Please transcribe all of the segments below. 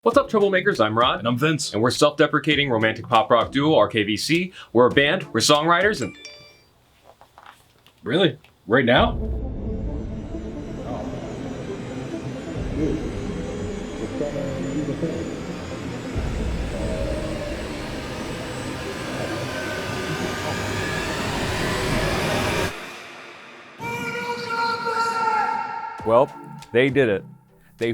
What's up, troublemakers? I'm Rod. And I'm Vince. And we're self-deprecating romantic pop rock duo RKVC. We're a band, we're songwriters, and... Really? Right now? Well, they did it. They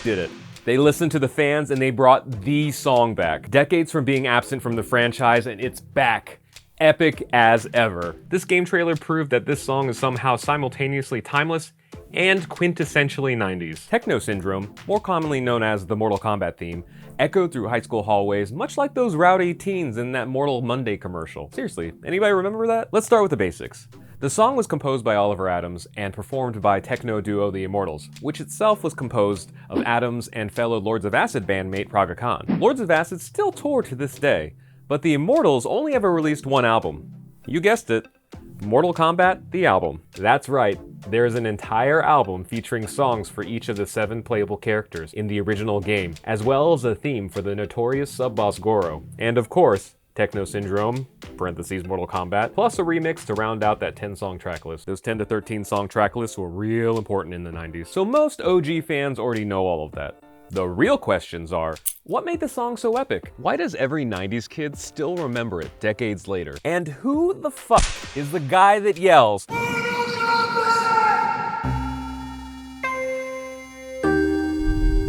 did it. They listened to the fans and they brought the song back. Decades from being absent from the franchise, and it's back. Epic as ever. This game trailer proved that this song is somehow simultaneously timeless and quintessentially 90s. Techno Syndrome, more commonly known as the Mortal Kombat theme, echoed through high school hallways much like those rowdy teens in that Mortal Monday commercial. Seriously, anybody remember that? Let's start with the basics. The song was composed by Oliver Adams and performed by techno duo The Immortals, which itself was composed of Adams and fellow Lords of Acid bandmate Praga Khan. Lords of Acid still tour to this day, but The Immortals only ever released one album. You guessed it, Mortal Kombat, the album. That's right, there's an entire album featuring songs for each of the 7 playable characters in the original game, as well as a theme for the notorious sub-boss Goro. And of course, Techno Syndrome, parentheses Mortal Kombat, plus a remix to round out that 10-song track list. Those 10 to 13 song track lists were real important in the 90s. So most OG fans already know all of that. The real questions are, what made the song so epic? Why does every 90s kid still remember it decades later? And who the fuck is the guy that yells,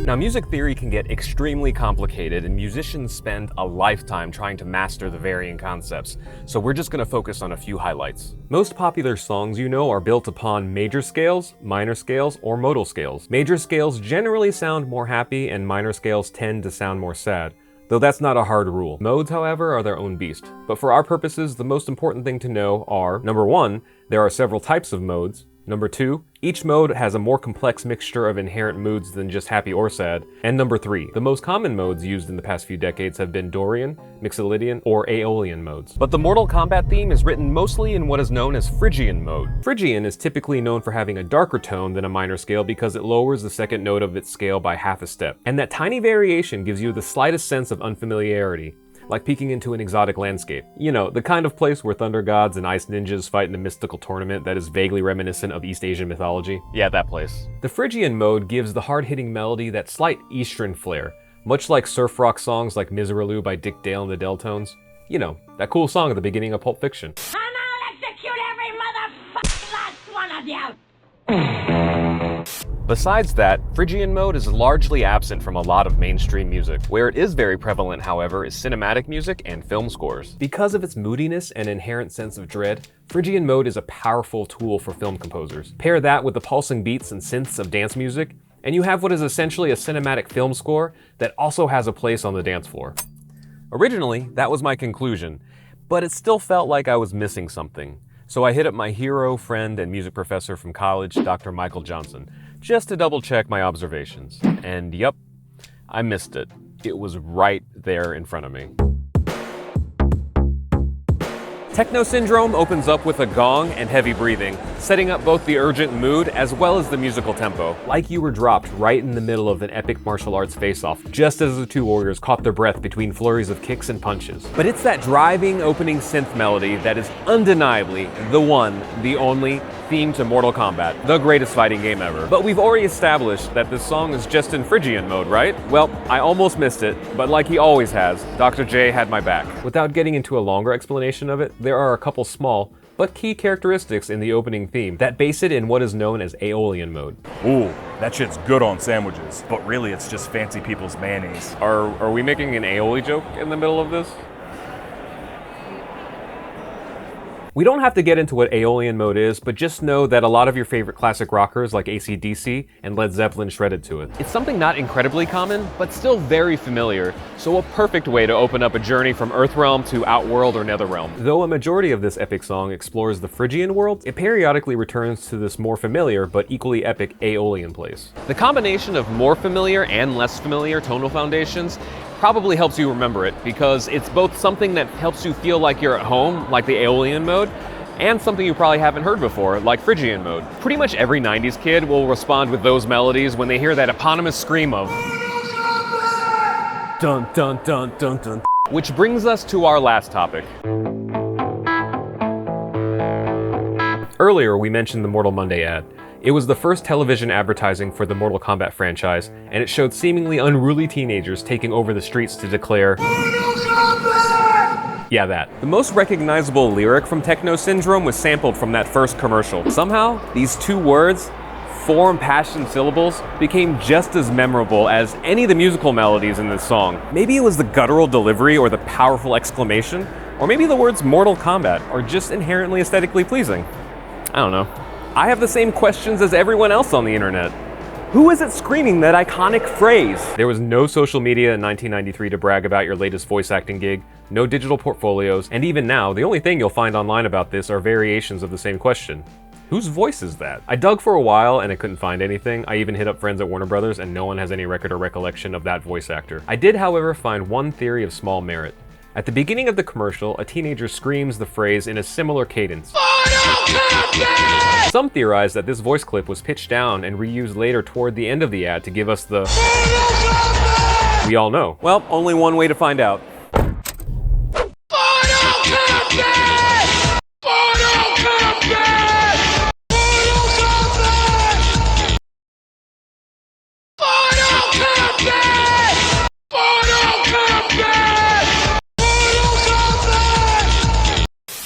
Now, music theory can get extremely complicated, and musicians spend a lifetime trying to master the varying concepts, so we're just gonna focus on a few highlights. Most popular songs you know are built upon major scales, minor scales, or modal scales. Major scales generally sound more happy, and minor scales tend to sound more sad, though that's not a hard rule. Modes, however, are their own beast. But for our purposes, the most important thing to know are, number 1, there are several types of modes. Number 2, each mode has a more complex mixture of inherent moods than just happy or sad. And number 3, the most common modes used in the past few decades have been Dorian, Mixolydian, or Aeolian modes. But the Mortal Kombat theme is written mostly in what is known as Phrygian Mode. Phrygian is typically known for having a darker tone than a minor scale because it lowers the second note of its scale by half a step. And that tiny variation gives you the slightest sense of unfamiliarity, like peeking into an exotic landscape. You know, the kind of place where thunder gods and ice ninjas fight in a mystical tournament that is vaguely reminiscent of East Asian mythology. Yeah, that place. The Phrygian mode gives the hard-hitting melody that slight Eastern flair, much like surf rock songs like Miseraloo by Dick Dale and the Deltones. You know, that cool song at the beginning of Pulp Fiction. And I'll execute every motherfucking last one of you! Besides that, Phrygian Mode is largely absent from a lot of mainstream music. Where it is very prevalent, however, is cinematic music and film scores. Because of its moodiness and inherent sense of dread, Phrygian Mode is a powerful tool for film composers. Pair that with the pulsing beats and synths of dance music, and you have what is essentially a cinematic film score that also has a place on the dance floor. Originally, that was my conclusion, but it still felt like I was missing something. So I hit up my hero, friend, and music professor from college, Dr. Michael Johnson, just to double check my observations. And yep, I missed it. It was right there in front of me. Techno Syndrome opens up with a gong and heavy breathing, setting up both the urgent mood as well as the musical tempo, like you were dropped right in the middle of an epic martial arts face-off, just as the two warriors caught their breath between flurries of kicks and punches. But it's that driving opening synth melody that is undeniably the one, the only, theme to Mortal Kombat, the greatest fighting game ever. But we've already established that this song is just in Phrygian mode, right? Well, I almost missed it, but like he always has, Dr. J had my back. Without getting into a longer explanation of it, there are a couple small, but key characteristics in the opening theme that base it in what is known as Aeolian mode. Ooh, that shit's good on sandwiches, but really it's just fancy people's mayonnaise. Are we making an aioli joke in the middle of this? We don't have to get into what Aeolian mode is, but just know that a lot of your favorite classic rockers like AC/DC and Led Zeppelin shredded to it. It's something not incredibly common, but still very familiar, so a perfect way to open up a journey from Earthrealm to Outworld or Netherrealm. Though a majority of this epic song explores the Phrygian world, it periodically returns to this more familiar but equally epic Aeolian place. The combination of more familiar and less familiar tonal foundations probably helps you remember it, because it's both something that helps you feel like you're at home, like the Aeolian mode, and something you probably haven't heard before, like Phrygian mode. Pretty much every 90s kid will respond with those melodies when they hear that eponymous scream of Dun dun dun dun dun. Which brings us to our last topic. Earlier, we mentioned the Mortal Monday ad. It was the first television advertising for the Mortal Kombat franchise, and it showed seemingly unruly teenagers taking over the streets to declare, Mortal Kombat! Yeah, that. The most recognizable lyric from Techno Syndrome was sampled from that first commercial. Somehow, these two words, 4 impassioned syllables, became just as memorable as any of the musical melodies in this song. Maybe it was the guttural delivery or the powerful exclamation, or maybe the words Mortal Kombat are just inherently aesthetically pleasing. I don't know. I have the same questions as everyone else on the internet. Who is it screaming that iconic phrase? There was no social media in 1993 to brag about your latest voice acting gig, no digital portfolios, and even now, the only thing you'll find online about this are variations of the same question. Whose voice is that? I dug for a while and I couldn't find anything. I even hit up friends at Warner Brothers and no one has any record or recollection of that voice actor. I did, however, find one theory of small merit. At the beginning of the commercial, a teenager screams the phrase in a similar cadence. Some theorize that this voice clip was pitched down and reused later toward the end of the ad to give us the we all know. Well, only one way to find out.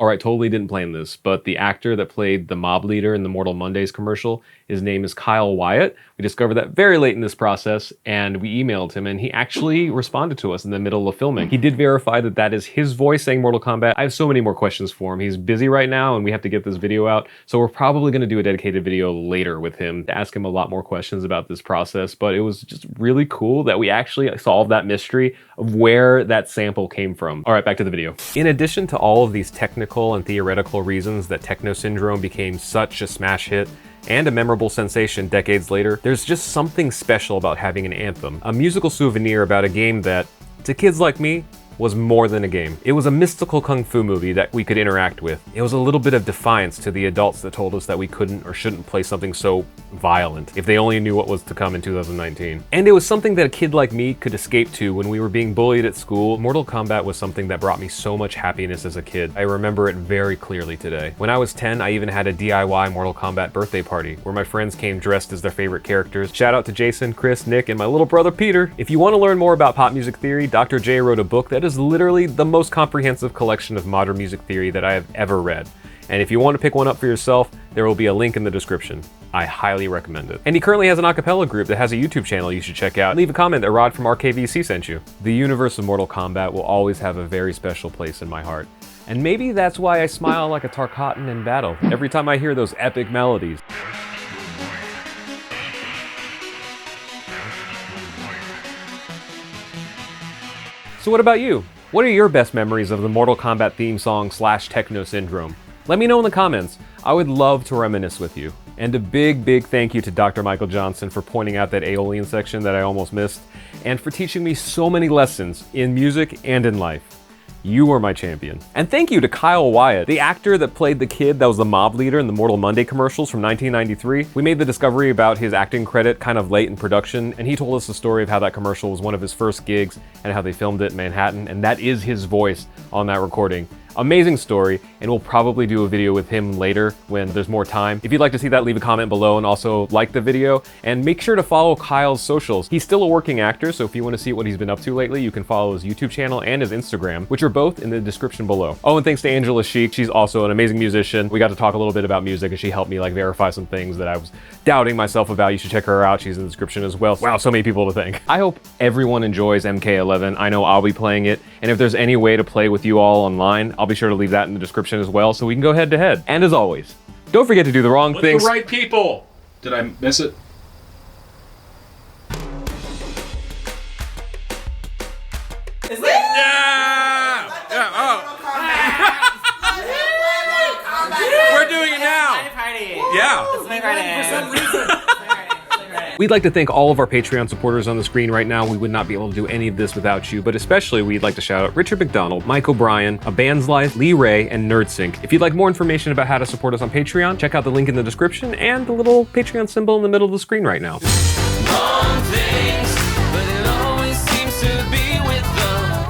Alright, totally didn't plan this, but the actor that played the mob leader in the Mortal Mondays commercial, his name is Kyle Wyatt. We discovered that very late in this process, and we emailed him, and he actually responded to us in the middle of filming. He did verify that that is his voice saying Mortal Kombat. I have so many more questions for him. He's busy right now, and we have to get this video out, so we're probably going to do a dedicated video later with him to ask him a lot more questions about this process, but it was just really cool that we actually solved that mystery of where that sample came from. Alright, back to the video. In addition to all of these technical and theoretical reasons that Techno Syndrome became such a smash hit and a memorable sensation decades later, there's just something special about having an anthem, a musical souvenir about a game that, to kids like me, was more than a game. It was a mystical kung fu movie that we could interact with. It was a little bit of defiance to the adults that told us that we couldn't or shouldn't play something so violent, if they only knew what was to come in 2019. And it was something that a kid like me could escape to when we were being bullied at school. Mortal Kombat was something that brought me so much happiness as a kid. I remember it very clearly today. When I was 10, I even had a DIY Mortal Kombat birthday party where my friends came dressed as their favorite characters. Shout out to Jason, Chris, Nick, and my little brother Peter. If you want to learn more about pop music theory, Dr. J wrote a book that is literally the most comprehensive collection of modern music theory that I have ever read. And if you want to pick one up for yourself, there will be a link in the description. I highly recommend it. And he currently has an acapella group that has a YouTube channel you should check out. Leave a comment that Rod from RKVC sent you. The universe of Mortal Kombat will always have a very special place in my heart. And maybe that's why I smile like a Tarkatan in battle every time I hear those epic melodies. So what about you? What are your best memories of the Mortal Kombat theme song / Techno Syndrome? Let me know in the comments. I would love to reminisce with you. And a big thank you to Dr. Michael Johnson for pointing out that Aeolian section that I almost missed, and for teaching me so many lessons in music and in life. You are my champion. And thank you to Kyle Wyatt, the actor that played the kid that was the mob leader in the Mortal Monday commercials from 1993. We made the discovery about his acting credit kind of late in production, and he told us the story of how that commercial was one of his first gigs and how they filmed it in Manhattan, and that is his voice on that recording. Amazing story, and we'll probably do a video with him later when there's more time. If you'd like to see that, leave a comment below and also like the video, and make sure to follow Kyle's socials. He's still a working actor, so if you want to see what he's been up to lately, you can follow his YouTube channel and his Instagram, which are both in the description below. Oh, and thanks to Angela Sheik. She's also an amazing musician. We got to talk a little bit about music, and she helped me verify some things that I was doubting myself about. You should check her out. She's in the description as well. Wow, so many people to thank. I hope everyone enjoys MK11. I know I'll be playing it, and if there's any way to play with you all online, I'll be sure to leave that in the description as well, so we can go head to head. And as always, don't forget to do the wrong things. The right people. Did I miss it? Is it? Yeah! We're doing it now. Yeah. It's my party. For some reason. We'd like to thank all of our Patreon supporters on the screen right now. We would not be able to do any of this without you, but especially we'd like to shout out Richard McDonald, Mike O'Brien, A Band's Life, Lee Ray, and NerdSync. If you'd like more information about how to support us on Patreon, check out the link in the description and the little Patreon symbol in the middle of the screen right now.